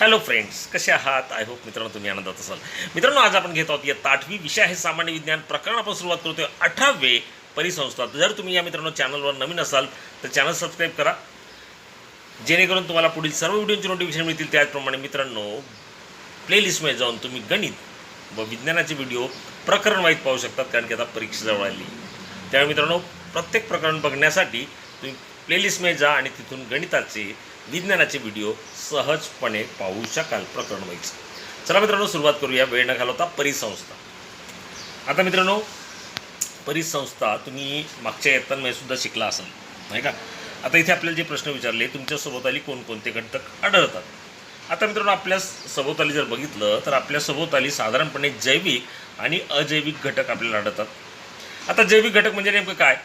Hello friends, कसे आहात? I hope मित्रांनो तुम्ही आनंदात असाल. मित्रांनो, आज आपण घेत आहोत इयत्ता 8वी, विषय आहे सामान्य विज्ञान. प्रकरण आपण सुरुवात करतोय 18वे परिसंस्था. जर तुम्ही या मित्रांनो चॅनलवर नवीन असाल तर चॅनल सबस्क्राईब करा, जेणेकरून तुम्हाला पुढील सर्व व्हिडिओचे नोटिफिकेशन मिळतील. त्याचप्रमाणे मित्रांनो, प्लेलिस्टमध्ये जाऊन तुम्ही गणित व विज्ञानाचे व्हिडिओ प्रकरण वाईज पाहू शकतात, कारण की आता परीक्षा जवळ आली. त्यामुळे मित्रांनो, प्रत्येक प्रकरण बघण्यासाठी तुम्ही प्लेलिस्टमध्ये जा आणि तिथून गणिताचे विज्ञानाचे व्हिडिओ सहजपणे पाहू शकाल प्रकरण वाईज. चला मित्रांनो, सुरुवात करूया. वेळ न घालवता परिसंस्था. आता मित्रांनो, परिसंस्था तुम्ही मागच्या इयत्तांमध्ये सुद्धा शिकला असाल, नाही का? आता इथे आपल्याला जे प्रश्न विचारले, तुमच्या सभोवताली कोणकोणते घटक आढळतात. आता मित्रांनो, आपल्या सभोवताली जर बघितलं तर आपल्या सभोवताली साधारणपणे जैविक आणि अजैविक घटक आपल्याला आढळतात. आता जैविक घटक म्हणजे नेमकं काय?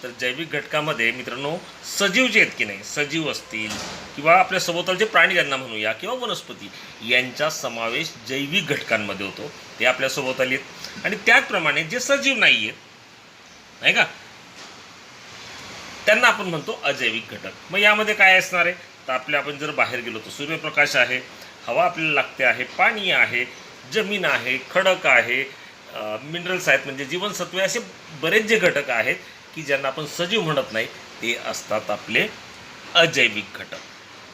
तर जैविक घटकामध्ये मित्रांनो, सजीव जे आहेत की नाही, सजीव असतील किंवा आपल्या सभोवतालचे प्राणी ज्यांना म्हणूया किंवा वनस्पती, यांचा समावेश जैविक घटकांमध्ये होतो. ते आपल्या सभोवताली आहेत. आणि त्याचप्रमाणे जे सजीव नाही आहेत, नाही का, त्यांना आपण म्हणतो अजैविक घटक. मग यामध्ये काय असणार आहे? तर आपण जर बाहेर गेलो तर सूर्यप्रकाश आहे, हवा आपल्याला लागते आहे, पाणी आहे, जमीन आहे, खडक आहे, मिनरल्स आहेत म्हणजे जीवनसत्वे, असे बरेच जे घटक आहेत की ज्यांना आपण सजीव म्हणत नाही, ते असतात आपले अजैविक घटक.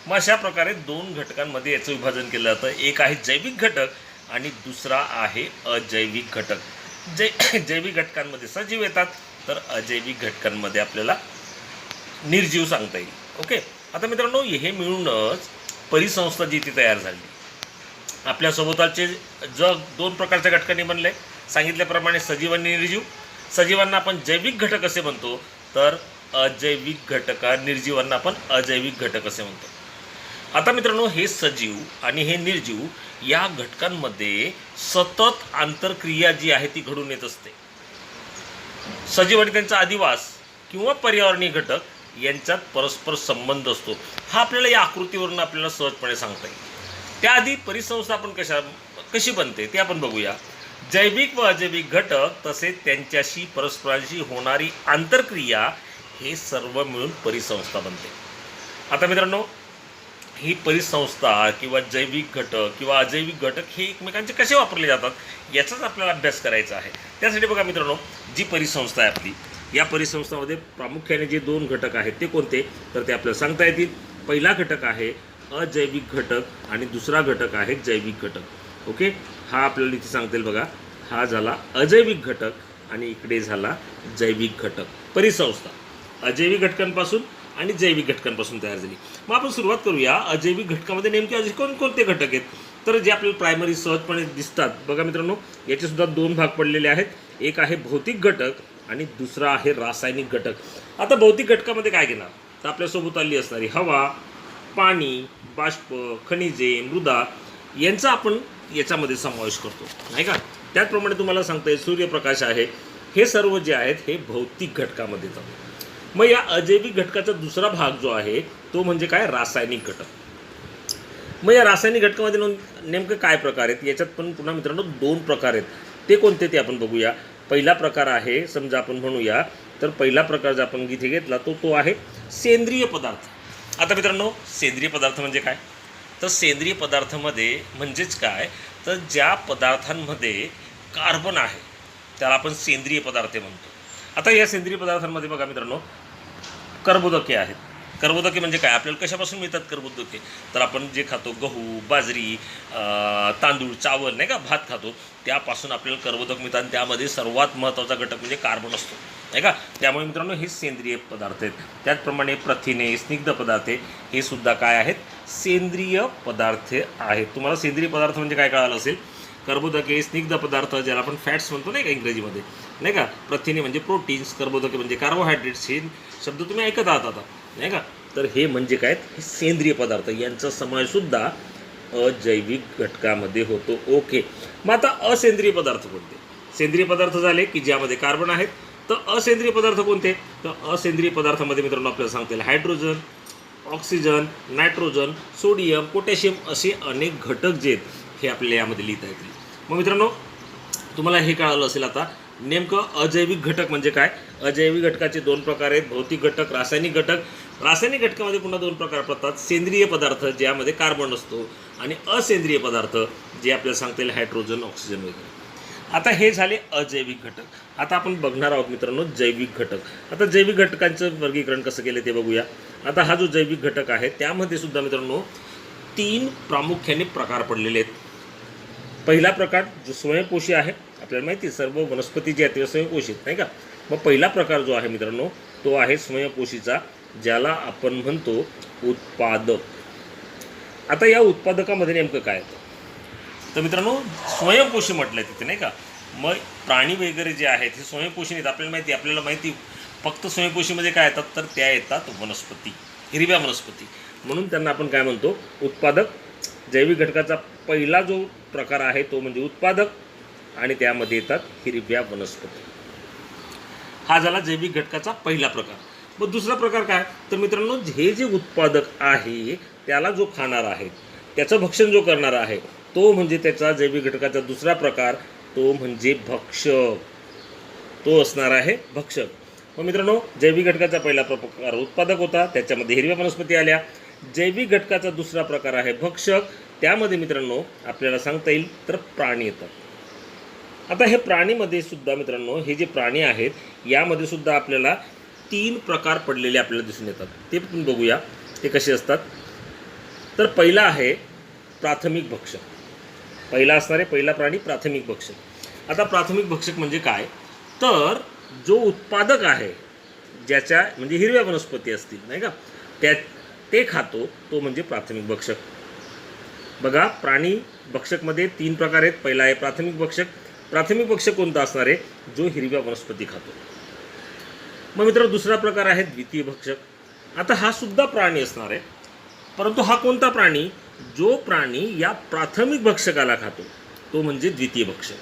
मग अशा प्रकारे दोन घटकांमध्ये याचं विभाजन केलं जातं. एक आहे जैविक घटक आणि दुसरा आहे अजैविक घटक. जैविक घटकांमध्ये सजीव येतात, तर अजैविक घटकांमध्ये आपल्याला निर्जीव सांगता येईल. ओके. आता मित्रांनो, हे मिळूनच परिसंस्था जी ती तयार झाली. आपल्या सभोवतालचे जग दोन प्रकारच्या घटकांनी बनले, सांगितल्याप्रमाणे सजीव आणि निर्जीव. सजीवांना आपण जैविक घटक असे म्हणतो, तर अजैविक निर्जीवांना आपण अजैविक घटक असे म्हणतो. आता मित्रांनो, हे सजीव आणि हे निर्जीव या घटकांमध्ये सतत आंतरक्रिया जी आहे ती घडून येत असते. सजीव आणि त्यांचा अधिवास किंवा पर्यावरणीय घटक यांच्यात परस्पर संबंध असतो. हा आपल्याला या आकृतीवरून आपल्याला सहजपणे सांगता येईल. त्याआधी परिसंस्था आपण कशी बनते ते आपण बघूया. जैविक व अजैविक घटक तसेच त्यांच्याशी परस्परांशी होणारी आंतरक्रिया, हे सर्व मिळून परिसंस्था बनते. आता मित्रांनो, ही परिसंस्था किंवा जैविक घटक किंवा अजैविक घटक हे एकमेकांचे कसे वापरले जातात, याचाच आपल्याला अभ्यास करायचा आहे. त्यासाठी बघा मित्रांनो, जी परिसंस्था आहे आपली, या परिसंस्थामध्ये प्रामुख्याने जे दोन घटक आहेत ते कोणते, तर ते आपल्याला सांगता येतील. पहिला घटक आहे अजैविक घटक आणि दुसरा घटक आहे जैविक घटक. ओके. हा आपल्याला इथे सांगता येईल बघा. हा झाला अजैविक घटक आणि इकडे झाला जैविक घटक. परिसंस्था अजैविक घटकांपासून आणि जैविक घटकांपासून तयार झाली. मग आपण सुरुवात करूया. अजैविक घटकामध्ये नेमके असे कोणकोणते घटक आहेत, तर जे आपल्याला प्रायमरी सहजपणे दिसतात. बघा मित्रांनो, याचे सुद्धा दोन भाग पडलेले आहेत. एक आहे भौतिक घटक आणि दुसरा आहे रासायनिक घटक. आता भौतिक घटकामध्ये काय घेणार, तर आपल्यासोबत आली असणारी हवा, पाणी, बाष्प, खनिजे, मृदा यांचा आपण याच्यामध्ये समावेश करतो, नाही का? त्याचप्रमाणे तुम्हाला सांगता येईल सूर्यप्रकाश आहे. हे सर्व जे आहेत हे भौतिक घटकामध्ये जातात. मग या अजैविक घटकाचा दुसरा भाग जो आहे तो म्हणजे काय, रासायनिक घटक. मग या रासायनिक घटकामध्ये नेमकं काय प्रकार आहेत, याच्यात पण पुन्हा मित्रांनो दोन प्रकार आहेत. ते कोणते ते आपण बघूया. पहिला प्रकार आहे, समजा आपण म्हणूया, तर पहिला प्रकार जर आपण इथे घेतला तो आहे सेंद्रिय पदार्थ. आता मित्रांनो, सेंद्रिय पदार्थ म्हणजे काय, तर सेंद्रिय पदार्थामध्ये म्हणजेच काय, तर ज्या पदार्थांमध्ये कार्बन आहे त्याला आपण सेंद्रिय पदार्थ म्हणतो. आता या सेंद्रिय पदार्थांमध्ये बघा मित्रांनो, कर्बोदके आहेत. कर्बोदके म्हणजे काय, आपल्याला कशापासून मिळतात कर्बोदके, तर आपण जे खातो गहू, बाजरी, तांदूळ, चावल, नाही का, भात खातो, त्यापासून आपल्याला कर्बोदक मिळतात. आणि त्यामध्ये सर्वात महत्त्वाचा घटक म्हणजे कार्बन असतो, नाही का? त्यामुळे मित्रांनो हे सेंद्रिय पदार्थ आहेत. त्याचप्रमाणे प्रथिने, स्निग्ध पदार्थ हे सुद्धा काय आहेत, सेंद्रिय पदार्थ आहेत. तुम्हाला सेंद्रिय पदार्थ म्हणजे काय कळालं असेल. कर्बोदके, स्निग्ध पदार्थ ज्याला आपण फॅट्स म्हणतो, नाही का, इंग्रजीमध्ये, नाही का. प्रथिने म्हणजे प्रोटीन्स, कर्बोदके म्हणजे कार्बोहायड्रेट्स. हे शब्द तुम्ही ऐकत आहात आता, नाही का? तर हे म्हणजे काय, हे सेंद्रिय पदार्थ, यांचा समावेशसुद्धा अजैविक घटकामध्ये होतो. ओके. मग आता असेंद्रिय पदार्थ कोणते? सेंद्रिय पदार्थ झाले की ज्यामध्ये कार्बन आहेत. तर असेंद्रिय पदार्थ कोणते, तर असेंद्रिय पदार्थामध्ये मित्रांनो आपल्याला सांगता येईल hydrogen, oxygen, nitrogen, sodium, potassium असे अनेक घटक जे आहेत हे आपल्याला यामध्ये लिहिता येतील. मग मित्रांनो, तुम्हाला हे कळालं असेल आता नेमकं अजैविक घटक म्हणजे काय. अजैविक घटकाचे दोन प्रकार आहेत, भौतिक घटक, रासायनिक घटक. रासायनिक घटकामध्ये पुन्हा दोन प्रकार पडतात. सेंद्रिय पदार्थ ज्यामध्ये कार्बन असतो आणि असेंद्रिय पदार्थ जे आपल्याला सांगता येईल हायड्रोजन, ऑक्सिजन वगैरे. आता हे झाले अजैविक घटक. आता आपण बघणार आहोत मित्रांनो जैविक घटक. आता जैविक घटकांचं वर्गीकरण कसं केलं ते बघूया. आता हा जो जैविक घटक आहे त्यामध्ये सुद्धा मित्रांनो 3 प्रामुख्याने प्रकार पडलेले आहेत. पहिला प्रकार जो स्वयंपोषी आहे, आपल्याला माहिती आहे सर्व वनस्पती जे आहेत ते स्वयंपोषी आहेत नाही का. मग पहिला प्रकार जो आहे मित्रांनो तो आहे स्वयंपोषीचा, ज्याला आपण म्हणतो उत्पादक. आता या उत्पादकामध्ये नेमकं काय येतं तर मित्रांनो स्वयंपोषी म्हटलं आहे तिथे नाही का. मग प्राणी वगैरे जे आहेत हे स्वयंपोषी नाहीत. आपल्याला माहिती फक्त स्वयंपोषीमध्ये काय येतात तर त्या येतात वनस्पती, हिरव्या वनस्पती. म्हणून त्यांना आपण काय म्हणतो उत्पादक. जैविक घटकाचा पहिला जो प्रकार आहे तो म्हणजे उत्पादक आणि त्यामध्ये येतात हिरव्या वनस्पती. हा झाला जैविक घटकाचा पहिला प्रकार. मग दुसरा प्रकार काय तर मित्रांनो हे जे उत्पादक आहे त्याला जो खाणार आहे, त्याचं भक्षण जो करणार आहे तो म्हणजे त्याचा जैविक घटकाचा दुसरा प्रकार, तो म्हणजे भक्षक. तो असणार आहे भक्षक. मग मित्रांनो जैविक घटकाचा पहिला प्रकार उत्पादक होता, त्याच्यामध्ये हिरव्या वनस्पती आल्या. जैविक घटकाचा दुसरा प्रकार आहे भक्षक, त्यामध्ये मित्रांनो आपल्याला सांगता येईल तर प्राणी येतात. आता हे प्राणीमध्ये सुद्धा मित्रांनो हे जे प्राणी आहेत यामध्ये सुद्धा आपल्याला 3 प्रकार पडलेले आपल्याला दिसून येतात. ते पण बघूया ते कसे असतात. तर पहिला आहे प्राथमिक भक्षक. पहिला असणारे पहिला प्राणी प्राथमिक भक्षक. आता प्राथमिक भक्षक म्हणजे काय तर जो उत्पादक आहे ज्याच्या म्हणजे हिरव्या वनस्पती असतील नाही का ते खातो तो म्हणजे प्राथमिक भक्षक. बघा प्राणी भक्षकमध्ये 3 प्रकार आहेत. पहिला आहे प्राथमिक भक्षक. प्राथमिक भक्षक कोणता असणार आहे जो हिरव्या वनस्पती खातो. मग मित्रांनो दुसरा प्रकार आहे द्वितीय भक्षक. आता हा सुद्धा प्राणी असणार आहे, परंतु हा कोणता प्राणी जो प्राणी या प्राथमिक भक्षकाला खातो तो म्हणजे द्वितीय भक्षक.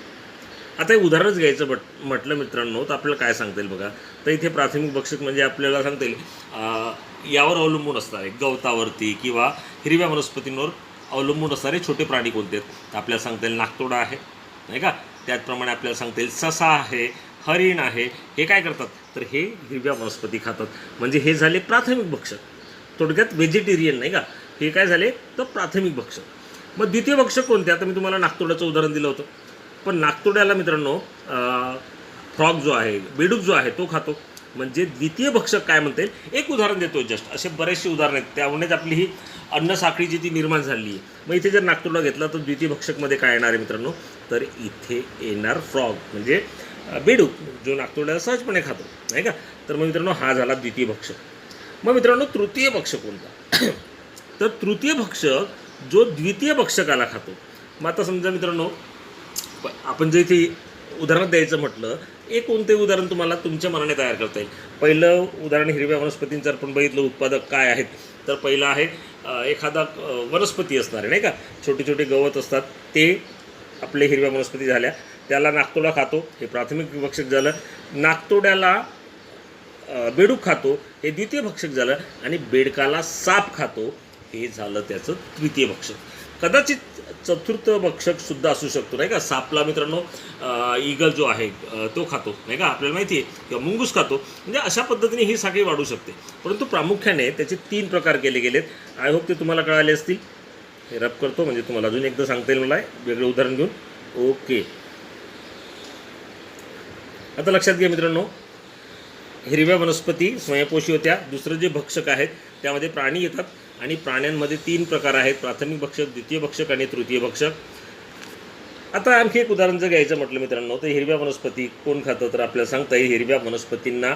आता हे उदाहरणच घ्यायचं म्हटलं मित्रांनो तर आपल्याला काय सांगता येईल बघा. तर इथे प्राथमिक भक्षक म्हणजे आपल्याला सांगता येईल यावर अवलंबून असणारे गवतावरती किंवा हिरव्या वनस्पतींवर अवलंबून असणारे छोटे प्राणी कोणते आहेत. आपल्याला सांगता येईल नाकतोडा आहे नाही का. त्याचप्रमाणे आपल्याला सांगता येईल ससा आहे, हरिण आहे. हे काय करतात तर हे हिरव्या वनस्पती खातात. म्हणजे हे झाले प्राथमिक भक्षक, थोडक्यात व्हेजिटेरियन नाही का. हे काय झाले तर प्राथमिक भक्षक. मग द्वितीय भक्षक कोणते आता मी तुम्हाला नाकतोड्याचं उदाहरण दिलं होतं, पण नाकतोड्याला मित्रांनो फ्रॉग जो आहे, बेडूक जो आहे तो खातो. म्हणजे द्वितीय भक्षक काय म्हणता येईल एक उदाहरण देतो जस्ट. असे बरेचसे उदाहरण आहेत, त्यामुळेच आपली ही अन्न साखळी जी ती निर्माण झाली आहे. मग इथे जर नाकतोडा घेतला तर द्वितीय भक्षकमध्ये काय येणार आहे मित्रांनो तर इथे येणार फ्रॉग म्हणजे बेडूक जो नाकतोड्याला सहजपणे खातो नाही का. तर मग मित्रांनो हा झाला द्वितीय भक्षक. मग मित्रांनो तृतीय भक्षक कोणता तर तृतीय भक्षक जो द्वितीय भक्षकाला खातो. मग आता समजा मित्रांनो आपण जर इथे उदाहरण द्यायचं म्हटलं एक कोणते उदाहरण तुम्हाला तुमच्या मनाने तयार करता येईल. पहिलं उदाहरण हिरव्या वनस्पतींचं आपण बघितलं उत्पादक काय आहेत तर पहिलं आहे एखादा वनस्पती असणार आहे नाही का. छोटे छोटे गवत असतात ते आपले हिरव्या वनस्पती झाल्या, त्याला नाकतोडा खातो हे प्राथमिक भक्षक झालं. नाकतोड्याला बेडूक खातो हे द्वितीय भक्षक झालं. आणि बेडकाला साप खातो हे झालं त्याचं तृतीय भक्षक. कदाचित चतुर्थ भक्षक सुद्धा असू शकतो नाही का. सापला मित्रांनो ईगल जो आहे तो खातो नाही का, आपल्याला माहिती आहे, किंवा मुंगूस खातो. म्हणजे अशा पद्धतीने ही साखळी वाढू शकते. परंतु प्रामुख्याने त्याचे 3 प्रकार केले गेलेत. आय होप ते तुम्हाला कळाले असतील. हे रब करतो म्हणजे तुम्हाला अजून एकदा सांगता येईल मला वेगळं उदाहरण घेऊन. ओके आता लक्षात घ्या मित्रांनो हिरव्या वनस्पती स्वयंपोषी होत्या. दुसरं जे भक्षक आहेत त्यामध्ये प्राणी येतात आणि प्राण्यांमध्ये 3 प्रकार आहेत प्राथमिक भक्षक, द्वितीय भक्षक आणि तृतीय भक्षक. आता आणखी एक उदाहरण जर घ्यायचं म्हटलं मित्रांनो तर हिरव्या वनस्पती कोण खातं तर आपल्याला सांगता येईल हिरव्या वनस्पतींना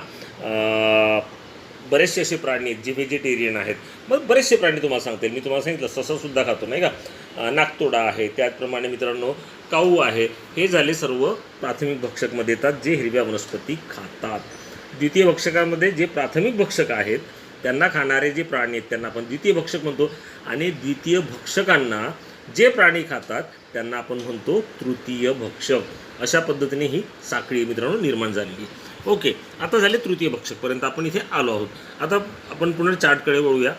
बरेचसे असे प्राणी आहेत जे व्हेजिटेरियन आहेत. मग बरेचसे प्राणी तुम्हाला सांगता येईल. मी तुम्हाला सांगितलं ससासुद्धा खातो नाही का, नाकतोडा आहे, त्याचप्रमाणे मित्रांनो काऊ आहे. हे झाले सर्व प्राथमिक भक्षकमध्ये येतात जे हिरव्या वनस्पती खातात. द्वितीय भक्षकामध्ये जे प्राथमिक भक्षक आहेत त्यांना खाणारे जे प्राणी आहेत त्यांना आपण द्वितीय भक्षक म्हणतो. आणि द्वितीय भक्षकांना जे प्राणी खातात त्यांना आपण म्हणतो तृतीय भक्षक. अशा पद्धतीने ही साखळी मित्रांनो निर्माण झालेली. ओके आता झाले तृतीय भक्षकपर्यंत आपण इथे आलो आहोत. आता आपण पुन्हा चार्टकडे वळूया.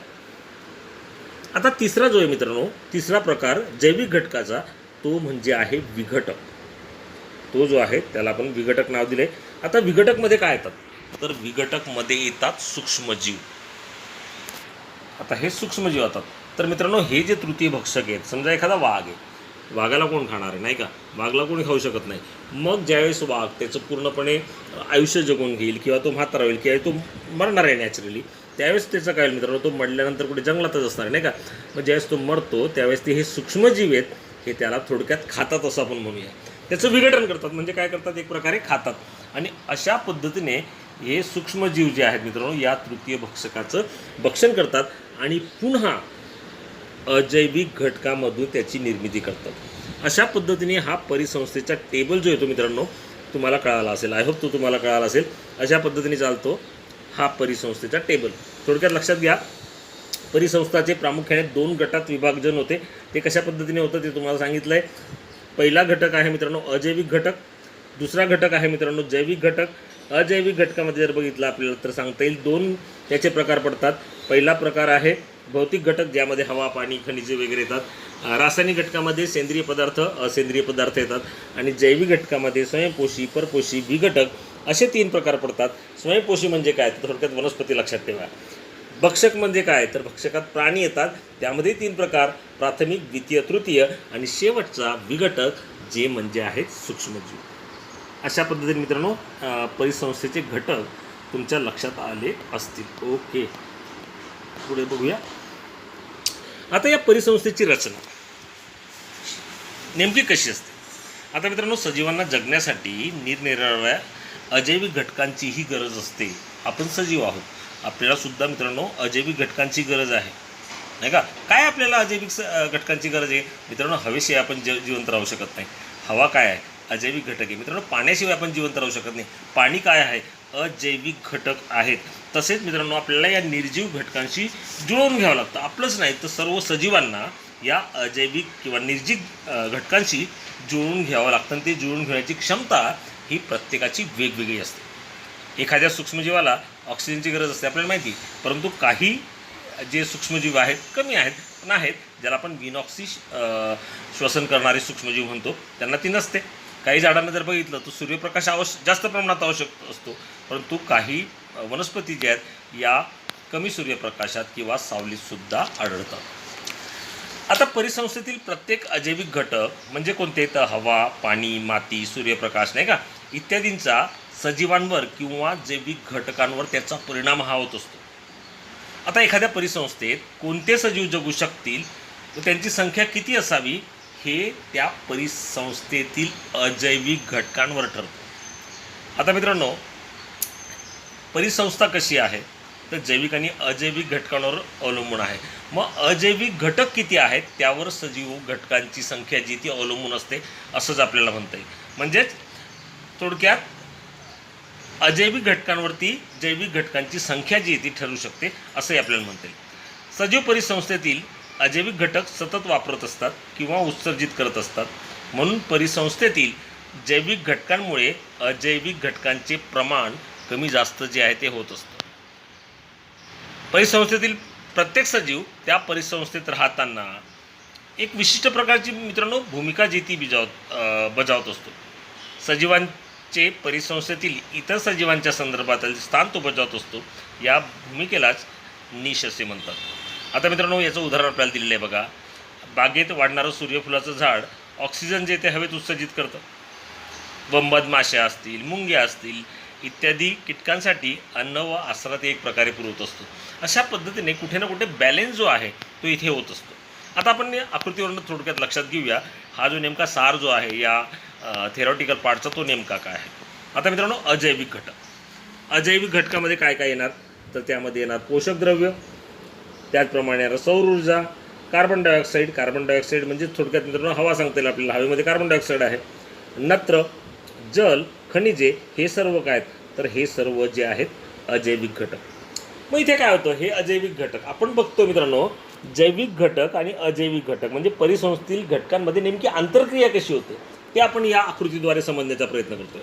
आता तिसरा जो आहे मित्रांनो तिसरा प्रकार जैविक घटकाचा तो म्हणजे आहे विघटक. तो जो आहे त्याला आपण विघटक नाव दिले. आता विघटकमध्ये काय येतात तर विघटकमध्ये येतात सूक्ष्मजीव. आता हे सूक्ष्मजीव येतात. तर मित्रांनो हे जे तृतीय भक्षक आहेत, समजा एखादा वाघ आहे, वाघाला कोण खाणार आहे नाही का, वाघला कोणी खाऊ शकत नाही. मग ज्यावेळेस वाघ त्याचं पूर्णपणे आयुष्य जगून घेईल किंवा तो म्हातारा होईल किंवा तो मरणार आहे नॅचरली, त्यावेळेस त्याचं काय होईल मित्रांनो, तो मरल्यानंतर कुठे जंगलातच असणार आहे नाही का. मग ज्यावेळेस तो मरतो त्यावेळेस ते हे सूक्ष्मजीव आहेत हे त्याला थोडक्यात खातात असं आपण म्हणूया. त्याचं विघटन करतात, म्हणजे काय करतात, एक प्रकारे खातात. आणि अशा पद्धतीने हे सूक्ष्मजीव जे आहेत मित्रांनो या तृतीय भक्षकाचं भक्षण करतात आणि पुन्हा अजैविक घटकामधून त्याची निर्मिती करतात. अशा पद्धतीने हा परिसंस्थेचा टेबल जो येतो मित्रांनो तुम्हाला कळाला असेल, आय होप तो तुम्हाला कळाला असेल. अशा पद्धतीने चालतो हा परिसंस्थेचा टेबल. थोडक्यात लक्षात घ्या, परिसंस्थाचे प्रामुख्याने 2 गटात विभाजन होते. ते कशा पद्धतीने होतं ते तुम्हाला सांगितलं आहे. पहिला घटक आहे मित्रांनो अजैविक घटक, दुसरा घटक आहे मित्रांनो जैविक घटक. अजैविक घटकामध्ये जर बघितलं आपल्याला तर सांगता येईल 2 त्याचे प्रकार पडतात. पहिला प्रकार आहे भौतिक घटक, ज्यामध्ये हवा, पाणी, खनिजे वगैरे येतात. रासायनिक घटकामध्ये सेंद्रिय पदार्थ, असेंद्रिय पदार्थ येतात. आणि जैविक घटकामध्ये स्वयंपोषी, परपोषी, विघटक असे 3 प्रकार पडतात. स्वयंपोषी म्हणजे काय तर थोडक्यात वनस्पती लक्षात ठेवा. भक्षक म्हणजे काय तर भक्षकात प्राणी येतात, त्यामध्ये 3 प्रकार, प्राथमिक, द्वितीय, तृतीय आणि शेवटचा विघटक जे म्हणजे आहेत सूक्ष्मजीव. अशा पद्धतीने मित्रांनो परिसंस्थेचे घटक तुमच्या लक्षात आले असतील. ओके, पुढे बघूया. आता या परिसंस्थेची रचना नेमकी कशी असते. आता मित्रांनो सजीवांना जगण्यासाठी निरनिराळ्या अजैविक घटकांचीही गरज असते. आपण सजीव आहोत, आपल्याला सुद्धा मित्रांनो अजैविक घटकांची गरज आहे नाही का. काय आपल्याला अजैविक घटकांची गरज आहे मित्रांनो, हवेशिवाय आपण जिवंत राहू शकत नाही. हवा काय आहे, अजैविक घटक आहे मित्रांनो. पाण्याशिवाय आपण जिवंत राहू शकत नाही. पाणी काय आहे, अजैविक घटक आहेत. तसेच मित्रांनो आपल्याला या निर्जीव घटकांशी जुळवून घ्यावं लागतं. आपलंच नाही तर सर्व सजीवांना या अजैविक किंवा निर्जीव घटकांशी जुळवून घ्यावं लागतं. आणि ते जुळवून घेण्याची क्षमता ही प्रत्येकाची वेगवेगळी असते. एखाद्या सूक्ष्मजीवाला ऑक्सिजनची गरज असते आपल्याला माहिती, परंतु काही जे सूक्ष्मजीव आहेत कमी आहेत पण आहेत, ज्याला आपण बिनऑक्सी श्वसन करणारे सूक्ष्मजीव म्हणतो, त्यांना ती नसते. काही झाडांना जर बघितलं तर सूर्यप्रकाश जास्त प्रमाणात आवश्यक असतो, परंतु काही वनस्पती ज्या आहेत या कमी सूर्यप्रकाशात किंवा सावलीतसुद्धा आढळतात. आता परिसंस्थेतील प्रत्येक अजैविक घटक म्हणजे कोणते तर हवा, पाणी, माती, सूर्यप्रकाश नाही का इत्यादींचा सजीवांवर किंवा जैविक घटकांवर त्याचा परिणाम हा होत असतो. आता एखाद्या परिसंस्थेत कोणते सजीव जगू शकतील व त्यांची संख्या किती असावी हे त्या परिसंस्थेतील अजैविक घटकांवर ठरतं. आता मित्रांनो परिसंस्था कशी आहे तर जैविक आणि अजैविक घटकांवर अवलंबून आहे. मग अजैविक घटक किती आहेत त्यावर सजीव घटकांची संख्या जी ती अवलंबून असते असंच आपल्याला म्हणता येईल. म्हणजेच थोडक्यात अजैविक घटकांवरती जैविक घटकांची संख्या जी आहे ती ठरू शकते असंही आपल्याला म्हणता येईल. सजीव परिसंस्थेतील अजैविक घटक सतत वापरत असतात किंवा उत्सर्जित करत असतात, म्हणून परिसंस्थेतील जैविक घटकांमुळे अजैविक घटकांचे प्रमाण कमी जास्त जे आहे ते होत असतं. परिसंस्थेतील प्रत्येक सजीव त्या परिसंस्थेत राहताना एक विशिष्ट प्रकारची मित्रांनो भूमिका जी ती बजावत असतो. सजीवांचे परिसंस्थेतील इतर सजीवांच्या संदर्भातील स्थान तो बजावत असतो. या भूमिकेलाच निश असे म्हणतात. आता मित्रांनो याचं उदाहरण आपल्याला दिलेलं आहे बघा. बागेत वाढणारं सूर्यफुलाचं झाड ऑक्सिजन जे ते हवेत उत्सर्जित करतं. व मधमाशा असतील, मुंग्या असतील इत्यादी कीटकांसाठी अन्न व आसरा ते एक प्रकारे पुरवत असतो. अशा पद्धतीने कुठे ना कुठे बॅलेन्स जो आहे तो इथे होत असतो. आता आपण आकृतीवरून थोडक्यात लक्षात घेऊया हा जो नेमका सार जो आहे या थेरॉटिकल पार्टचा तो नेमका काय आहे. आता मित्रांनो अजैविक घटक, अजैविक घटकामध्ये काय काय येणार तर त्यामध्ये येणार पोषक द्रव्य, त्याचप्रमाणे येणार सौर ऊर्जा, कार्बन डायऑक्साईड म्हणजे थोडक्यात मित्रांनो हवा सांगता येईल आपल्याला, हवेमध्ये कार्बन डायऑक्साईड आहे, नत्र, जल, खनिजे हे सर्व काय तर हे सर्व जे आहेत अजैविक घटक. मग इथे काय होतं हे अजैविक घटक आपण बघतो मित्रांनो. जैविक घटक आणि अजैविक घटक म्हणजे परिसंस्थेतील घटकांमध्ये नेमकी आंतरक्रिया कशी होते ते आपण या आकृतीद्वारे समजण्याचा प्रयत्न करतोय.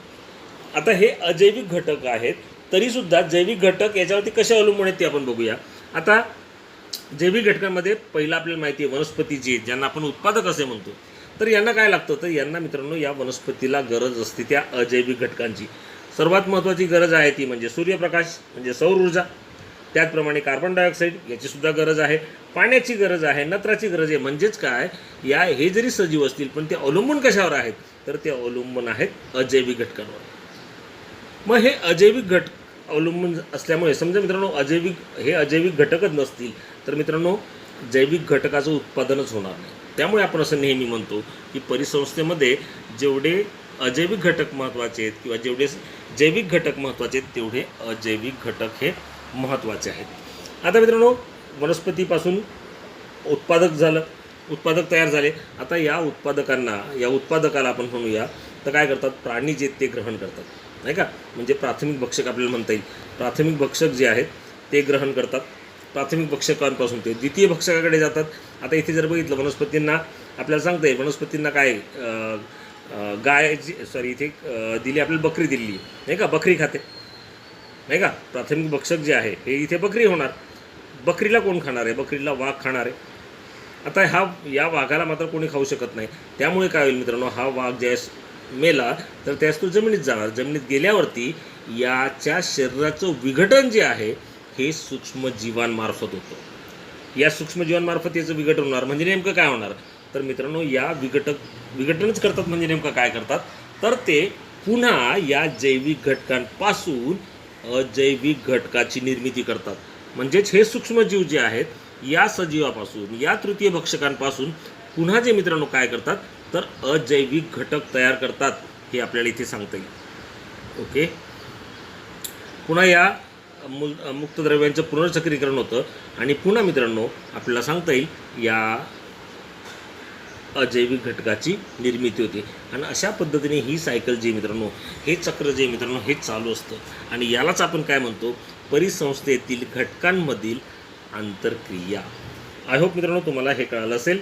आता हे अजैविक घटक आहेत तरीसुद्धा जैविक घटक याच्यावरती कसे अवलंबून आहेत ते आपण बघूया. आता जैविक घटकांमध्ये पहिला आपल्याला माहिती आहे वनस्पती जी आहेत ज्यांना आपण उत्पादक असे म्हणतो, तर यांना काय लागतं तर यांना मित्रांनो या वनस्पतीला गरज असते त्या अजैविक घटकांची. सर्वात महत्त्वाची गरज आहे ती म्हणजे सूर्यप्रकाश म्हणजे सौर ऊर्जा. त्याचप्रमाणे कार्बन डायऑक्साईड याची सुद्धा गरज आहे, पाण्याची गरज आहे, नत्राची गरज आहे. म्हणजेच काय, हे जरी सजीव असतील पण ते अवलंबून कशावर आहेत, तर ते अवलंबून आहेत अजैविक घटकांवर. मग हे अजैविक घटक अवलंबून असल्यामुळे समजा मित्रांनो अजैविक घटकच नसतील तर मित्रांनो जैविक घटकाचं उत्पादनच होणार नाही. त्यामुळे आपण असं नेहमी म्हणतो की परिसंस्थेमध्ये जेवढे अजैविक घटक महत्त्वाचे आहेत किंवा जेवढे जैविक घटक महत्त्वाचे आहेत तेवढे अजैविक घटक हे महत्त्वाचे आहेत. आता मित्रांनो वनस्पतीपासून उत्पादक तयार झाले. आता या उत्पादकाला आपण म्हणूया तर काय करतात, प्राणी जे ते ग्रहण करतात नाही का, म्हणजे प्राथमिक भक्षक आपल्याला म्हणता येईल. प्राथमिक भक्षक जे आहेत ते ग्रहण करतात. प्राथमिक भक्षकांपासून ते द्वितीय भक्षकाकडे जातात. आता इथे जर बघितलं वनस्पतींना आपल्याला सांगता येईल वनस्पतींना काय इथे दिली आपल्याला बकरी दिली नाही का, बकरी खाते नाही का. प्राथमिक भक्षक जे आहे हे इथे बकरी होणार. बकरीला कोण खाणार आहे, बकरीला वाघ खाणार आहे. आता या वाघाला मात्र कोणी खाऊ शकत नाही. त्यामुळे काय होईल मित्रांनो, हा वाघ ज्यास मेला तर त्यास तो जमिनीत जाणार. जमिनीत गेल्यावरती याच्या शरीराचं विघटन जे आहे हे सूक्ष्मजीवांमार्फत होतं. या सूक्ष्मजीवांमार्फत याचं विघटन होणार. म्हणजे नेमकं काय होणार तर मित्रांनो, या विघटनच करतात. म्हणजे नेमकं काय करतात तर ते पुन्हा या जैविक घटकांपासून अजैविक घटकाची निर्मिती करतात. म्हणजेच हे सूक्ष्मजीव जे आहेत या सजीवापासून, या तृतीय भक्षकांपासून पुन्हा जे मित्रांनो काय करतात तर अजैविक घटक तयार करतात. हे आपल्याला इथे सांगता येईल. ओके, पुन्हा या मुक्त द्रव्यांचं पुनर्चक्रीकरण होतं आणि पुन्हा मित्रांनो आपल्याला सांगता येईल या अजैविक घटकाची निर्मिती होते. आणि अशा पद्धतीने ही सायकल जी मित्रांनो, हे चक्र जे मित्रांनो हे चालू असतं. आणि यालाच आपण काय म्हणतो, परिसंस्थेतील घटकांमधील आंतरक्रिया. आय होप मित्रांनो तुम्हाला हे कळालं असेल.